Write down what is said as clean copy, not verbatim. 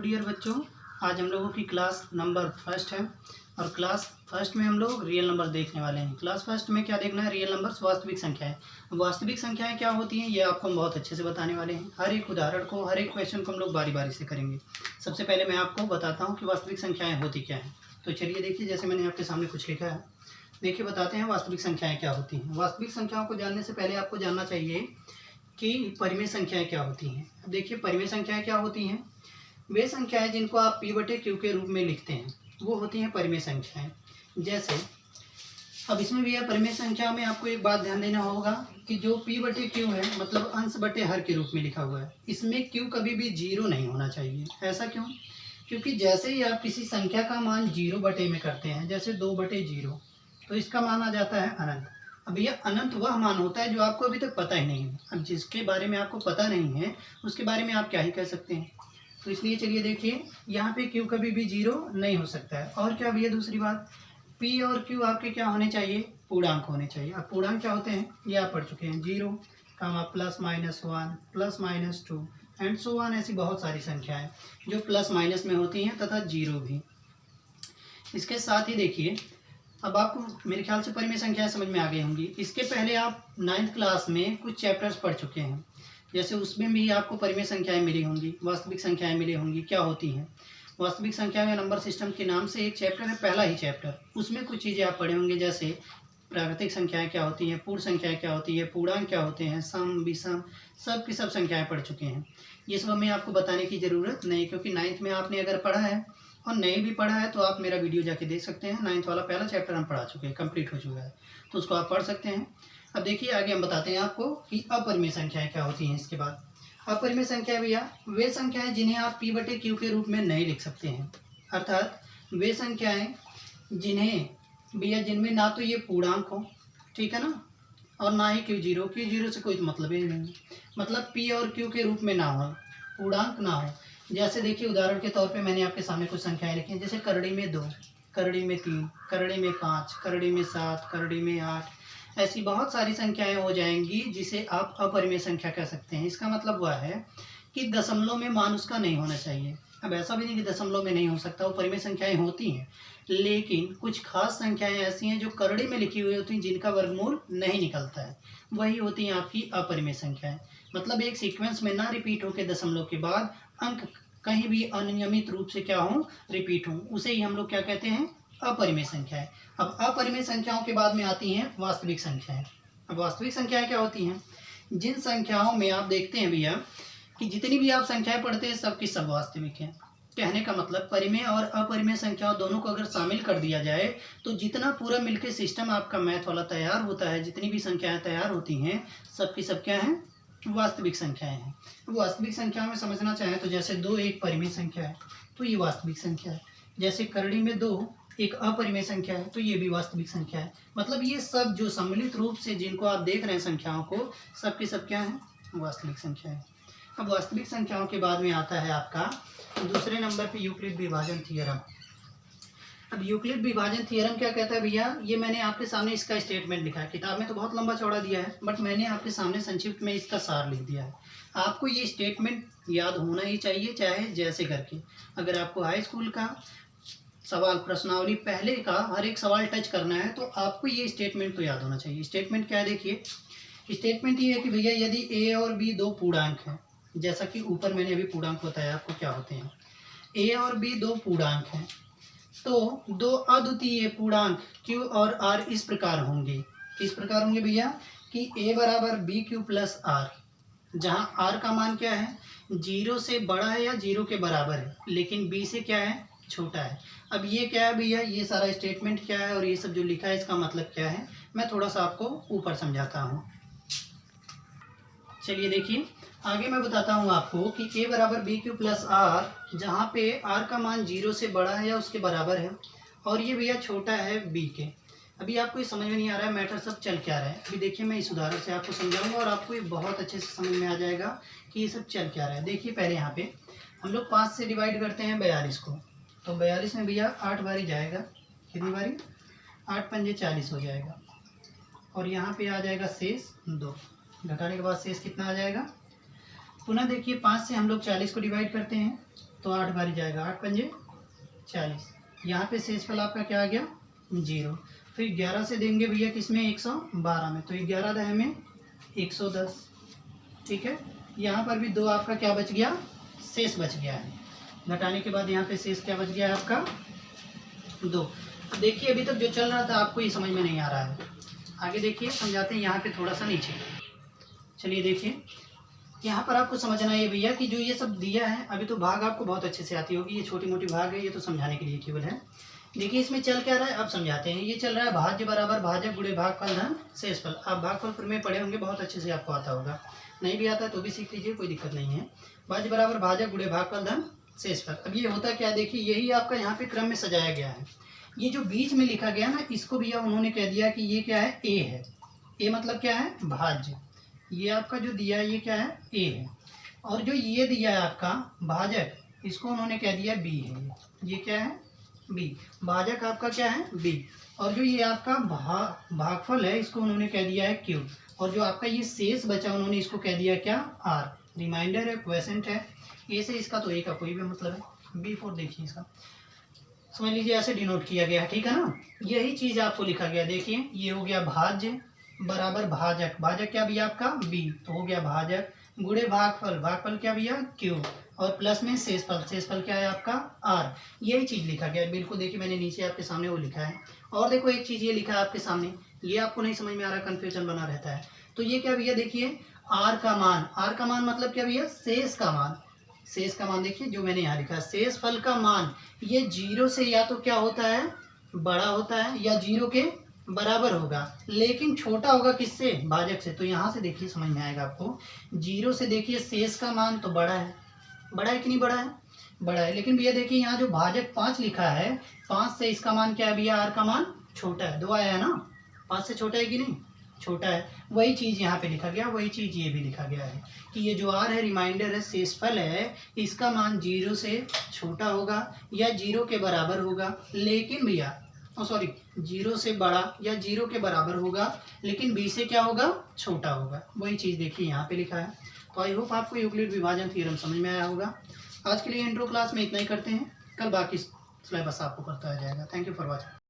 Dear बच्चों, आज हम लोगों की क्लास नंबर फर्स्ट है और क्लास फर्स्ट में हम लोग रियल नंबर देखने वाले हैं। क्लास फर्स्ट में क्या देखना है? रियल नंबर्स, वास्तविक संख्याएं। वास्तविक संख्याएं क्या होती हैं ये आपको हम बहुत अच्छे से बताने वाले हैं। हर एक उदाहरण को, हर एक क्वेश्चन को हम लोग बारी बारी से करेंगे। सबसे पहले मैं आपको बताता हूँ कि वास्तविक संख्याएँ होती क्या हैं। तो चलिए देखिए, जैसे मैंने आपके सामने कुछ लिखा है, देखिए बताते हैं वास्तविक संख्याएँ क्या होती हैं। वास्तविक संख्याओं को जानने से पहले आपको जानना चाहिए कि परिमेय संख्याएं क्या होती हैं। अब देखिए, परिमेय संख्याएं क्या होती हैं? वे संख्याएं जिनको आप P/Q के रूप में लिखते हैं वो होती हैं परिमेय संख्याएं। जैसे अब इसमें भी है, परिमेय संख्या में आपको एक बात ध्यान देना होगा कि जो P/Q है मतलब अंश बटे हर के रूप में लिखा हुआ है, इसमें Q कभी भी जीरो नहीं होना चाहिए। ऐसा क्यों? क्योंकि जैसे ही आप किसी संख्या का मान 0 बटे में करते हैं, जैसे 2/0, तो इसका मान आ जाता है अनंत। अब यह अनंत वह मान होता है जो आपको अभी तक पता ही नहीं है। अब जिसके बारे में आपको पता नहीं है उसके बारे में आप क्या ही कह सकते हैं। तो इसलिए चलिए देखिए, यहाँ पे Q कभी भी 0 नहीं हो सकता है। और क्या भैया, दूसरी बात, P और Q आपके क्या होने चाहिए? पूर्णांक होने चाहिए। अब पूर्णांक क्या होते हैं ये आप पढ़ चुके हैं, 0, +-1, +-2 एंड सो ऑन। ऐसी बहुत सारी संख्याएं जो प्लस माइनस में होती हैं तथा 0 भी। इसके साथ ही देखिए, अब आपको मेरे ख्याल से परिमेय संख्याएं समझ में आ गई होंगी। इसके पहले आप 9th क्लास में कुछ चैप्टर्स पढ़ चुके हैं, जैसे उसमें भी आपको परिमेय संख्याएं मिली होंगी, वास्तविक संख्याएं मिली होंगी। क्या होती हैं वास्तविक संख्या या नंबर सिस्टम के नाम से एक चैप्टर है, पहला ही चैप्टर। उसमें कुछ चीज़ें आप पढ़े होंगे, जैसे प्राकृतिक संख्याएं क्या होती हैं, पूर्ण संख्याएं क्या होती है, पूर्णांक क्या होते हैं, सम विषम, सब की सब संख्याएं पढ़ चुके हैं। ये सब हमें आपको बताने की ज़रूरत नहीं, क्योंकि 9th में आपने अगर पढ़ा है और नहीं भी पढ़ा है तो आप मेरा वीडियो जाके देख सकते हैं। 9th वाला पहला चैप्टर हम पढ़ा चुके हैं, कंप्लीट हो चुका है, तो उसको आप पढ़ सकते हैं। अब देखिए आगे हम बताते हैं आपको कि अपरिमेय संख्याएं क्या होती हैं। इसके बाद अपरिमेय संख्या भैया वे संख्याएं जिन्हें आप P/Q के रूप में नहीं लिख सकते हैं, अर्थात वे संख्याएं जिन्हें भैया जिनमें ना तो ये पूर्णांक हो, ठीक है ना, और ना ही Q0 से कोई मतलब ही नहीं, मतलब P और Q के रूप में ना हो, पूर्णांक ना हो। जैसे देखिए उदाहरण के तौर पे मैंने आपके सामने कुछ संख्याएं लिखी हैं, जैसे करड़ी में 2, करड़ी में 3, करड़ी में 5, करड़ी में 7, करड़ी में 8। ऐसी बहुत सारी संख्याएं हो जाएंगी जिसे आप अपरिमेय संख्या कह सकते हैं। इसका मतलब वह है कि दशमलव में मान उसका नहीं होना चाहिए। अब ऐसा भी नहीं कि दशमलव में नहीं हो सकता, वो परिमेय संख्याएं होती हैं, लेकिन कुछ खास संख्याएं ऐसी हैं जो करड़ी में लिखी हुई होती हैं जिनका वर्गमूल नहीं निकलता है, वही होती हैं आपकी अपरिमेय संख्याएं। मतलब एक सीक्वेंस में ना रिपीट होकर दशमलव के बाद अंक कहीं भी अनियमित रूप से क्या हो, रिपीट हो, उसे ही हम लोग क्या कहते हैं? अपरिमेय संख्याएं। अब अपरिमेय संख्याओं के बाद में आती हैं वास्तविक संख्याएं। अब वास्तविक संख्याएं क्या होती हैं? जिन संख्याओं में आप देखते हैं भैया कि जितनी भी आप संख्याएं पढ़ते हैं सबकी सब वास्तविक हैं। कहने का मतलब परिमेय और अपरिमेय संख्याओं दोनों को अगर शामिल कर दिया जाए तो जितना पूरा मिलकर सिस्टम आपका मैथ वाला तैयार होता है, जितनी भी संख्याएं तैयार होती हैं सबकी सब क्या हैं? वास्तविक संख्याएं हैं। वास्तविक संख्या में समझना चाहें तो जैसे 2 एक परिमेय संख्या है तो ये वास्तविक संख्या है। जैसे करड़ी में 2 एक अपरिमेय संख्या है तो ये भी वास्तविक संख्या है। मतलब ये सब जो सम्मिलित रूप से जिनको आप देख रहे हैं संख्याओं को, सबकी सब क्या है? वास्तविक संख्या है। अब वास्तविक संख्याओं के बाद में आता है आपका दूसरे नंबर पे यूक्लिड विभाजन थ्योरम। अब यूक्लिड विभाजन थ्योरम क्या कहता है भैया? ये मैंने आपके सामने इसका स्टेटमेंट लिखा है, किताब में तो बहुत लंबा चौड़ा दिया है, बट मैंने आपके सामने संक्षिप्त में इसका सार लिख दिया है। आपको ये स्टेटमेंट याद होना ही चाहिए, चाहे जैसे करके। अगर आपको हाई स्कूल का सवाल प्रश्नावली पहले का हर एक सवाल टच करना है तो आपको ये स्टेटमेंट तो याद होना चाहिए। स्टेटमेंट क्या है? देखिए स्टेटमेंट ये है कि भैया यदि A और B 2 पूर्णांक हैं, जैसा कि ऊपर मैंने अभी पूर्णांक बताया आपको क्या होते हैं, A और B 2 पूर्णांक हैं, तो 2 अद्वितीय पूर्णांक Q और R इस प्रकार होंगे। किस प्रकार होंगे भैया? कि A बराबर BQ प्लस R, जहाँ R का मान क्या है? 0 से बड़ा है या 0 के बराबर है, लेकिन B से क्या है? छोटा है। अब ये क्या है भैया? ये सारा स्टेटमेंट क्या है और ये सब जो लिखा है इसका मतलब क्या है, मैं थोड़ा सा आपको ऊपर समझाता हूँ। चलिए देखिए आगे मैं बताता हूँ आपको कि A बराबर BQ प्लस R, जहाँ पे R का मान 0 से बड़ा है या उसके बराबर है और ये भैया छोटा है B के। अभी आपको ये समझ में नहीं आ रहा है मैटर सब चल क्या रहा है। अभी देखिए मैं इस उदाहरण से आपको समझाऊंगा और आपको ये बहुत अच्छे से समझ में आ जाएगा कि ये सब चल क्या रहा है। देखिए पहले यहाँ पे हम लोग 5 से डिवाइड करते हैं 42 को, तो 42 में भैया 8 बारी जाएगा, कितनी बारी? 8 पंजे 40 हो जाएगा, और यहाँ पे आ जाएगा शेष 2, घटाने के बाद शेष कितना आ जाएगा? पुनः देखिए 5 से हम लोग 40 को डिवाइड करते हैं तो 8 बारी जाएगा, 8 पंजे 40। यहाँ पे शेषफल आपका क्या आ गया 0। फिर 11 से देंगे भैया किसमें 112 में, तो 11 दहे में 110। ठीक है, यहाँ पर भी 2 आपका क्या बच गया, शेष बच गया है। घटाने के बाद यहाँ पे शेष क्या बच गया है आपका 2। देखिए अभी तक जो चल रहा था आपको ये समझ में नहीं आ रहा है, आगे देखिए समझाते हैं यहाँ पे थोड़ा सा नीचे। चलिए देखिए यहाँ पर आपको समझना है भैया कि जो ये सब दिया है, अभी तो भाग आपको बहुत अच्छे से आती होगी, ये छोटी मोटी भाग है, ये तो समझाने के लिए केवल है। देखिए इसमें चल क्या रहा है अब समझाते हैं। ये चल रहा है भाज्य बराबर भाजक गुणे भागफल धन शेषफल। आप भागफल में पढ़े होंगे, बहुत अच्छे से आपको आता होगा, नहीं भी आता तो भी सीख लीजिए, कोई दिक्कत नहीं है। भाज्य बराबर भाजक गुणे भागफल धन शेषफल। अब ये होता क्या, देखिए यही आपका यहाँ पे क्रम में सजाया गया है। ये जो बीच में लिखा गया ना, इसको भैया उन्होंने कह दिया कि ये क्या है, ए है। ए मतलब क्या है, भाज्य। ये आपका जो दिया है ये क्या है, ए है। और जो ये दिया है आपका भाजक, इसको उन्होंने कह दिया बी है। ये क्या है, बी। भाजक आपका क्या है, बी। और जो ये आपका भागफल है, इसको उन्होंने कह दिया है क्यू। और जो आपका ये शेष बचा, उन्होंने इसको कह दिया क्या, आर। रिमाइंडर है, क्वेश्चन है। ए से इसका तो ए का कोई भी मतलब है। बी फोर देखिए इसका, समझ लीजिए ऐसे डिनोट किया गया है, ठीक है ना। यही चीज आपको लिखा गया, देखिए ये हो गया भाज्य बराबर भाजक। भाजक क्या भैया आपका बी, तो हो गया भाजक गुणे भागफल। भागफल क्या भैया क्यू, और प्लस में शेषफल। शेषफल क्या है आपका आर। यही चीज लिखा गया है, बिल्कुल देखिए मैंने नीचे आपके सामने वो लिखा है। और देखो एक चीज ये लिखा है आपके सामने, ये आपको नहीं समझ में आ रहा, कंफ्यूजन बना रहता है। तो ये क्या भैया देखिए आर का मान। आर का मान मतलब क्या भैया, शेष का मान। शेष का मान देखिए जो मैंने यहाँ लिखा है, शेषफल का मान ये 0 से या तो क्या होता है, बड़ा होता है, या 0 के बराबर होगा, लेकिन छोटा होगा किससे, भाजक से। तो यहाँ से देखिए समझ में आएगा आपको, 0 से देखिए शेष का मान तो बड़ा है। बड़ा है कि नहीं बड़ा है, बड़ा है। लेकिन भैया देखिए यहाँ जो भाजक 5 लिखा है, 5 से इसका मान क्या है भैया, आर का मान छोटा है। 2 आया है ना, 5 से छोटा है कि नहीं, छोटा है। वही चीज़ यहाँ पे लिखा गया, वही चीज़ ये भी लिखा गया है कि ये जो आर है रिमाइंडर है, शेषफल है, इसका मान 0 से छोटा होगा या 0 के बराबर होगा, लेकिन भैया सॉरी 0 से बड़ा या 0 के बराबर होगा, लेकिन बी से क्या होगा, छोटा होगा। वही चीज़ देखिए यहाँ पे लिखा है। तो आई होप आपको यूक्लिड विभाजन थ्योरम समझ में आया होगा। आज के लिए इंट्रो क्लास में इतना ही करते हैं, कल बाकी सिलेबस आपको करता आ जाएगा। Thank you for watching.